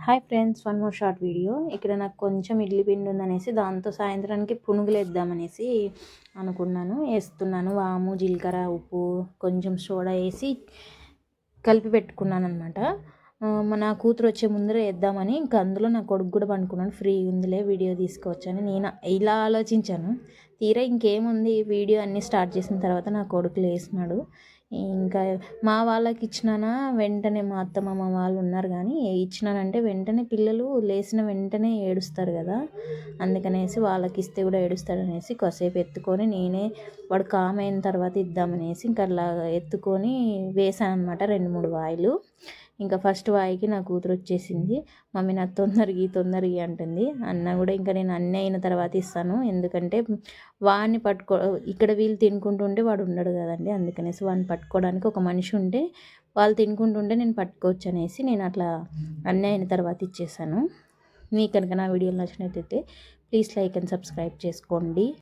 Hi friends, one more short video. ఇక్కడ నాకు కొంచెం ఇడ్లీ పిండి ఉందనేసి దాంతో సాయంత్రానికి పునుగులు వేద్దామనేసి అనుకున్నాను. వేస్తున్నాను వాము, జీలకర్ర, ఉప్పు, కొంచెం సోడా వేసి కలిపి పెట్టుకున్నాను అనమాట. నా కూతురు వచ్చే ముందర వేద్దామని, ఇంకా అందులో నా కొడుకు కూడా పనుకున్నాను. ఫ్రీ ఉందిలే వీడియో తీసుకోవచ్చని నేను ఇలా ఆలోచించాను. తీరా ఇంకేముంది, వీడియో అన్నీ స్టార్ట్ చేసిన తర్వాత నా కొడుకు లేసినాడు. ఇంకా మా వాళ్ళకి ఇచ్చినానా వెంటనే, మా అత్తమ్మ మా వాళ్ళు ఉన్నారు కానీ ఇచ్చినానంటే వెంటనే పిల్లలు లేచిన వెంటనే ఏడుస్తారు కదా, అందుకనేసి వాళ్ళకి ఇస్తే కూడా ఏడుస్తాడనేసి కాసేపు ఎత్తుకొని నేనే వాడు కామ్ అయిన తర్వాత ఇద్దామనేసి ఇంకా అలా ఎత్తుకొని వేసాను అనమాట 2-3 వాయిలు. ఇంకా ఫస్ట్ వాయికి నా కూతురు వచ్చేసింది. మమ్మీ నాకు తొందరగా అంటుంది. అన్న కూడా ఇంకా నేను అన్నీ అయిన తర్వాత ఇస్తాను, ఎందుకంటే వాడిని ఇక్కడ వీళ్ళు తినుకుంటుంటే వాడు ఉండడు కదండి, అందుకనేసి వాడిని పట్టుకోవడానికి ఒక మనిషి ఉంటే వాళ్ళు తినుకుంటుంటే నేను పట్టుకోవచ్చు అనేసి నేను అట్లా అన్నీ అయిన తర్వాత ఇచ్చేసాను. మీకు కనుక నా వీడియోలు నచ్చినట్లయితే ప్లీజ్ లైక్ అండ్ సబ్స్క్రైబ్ చేసుకోండి.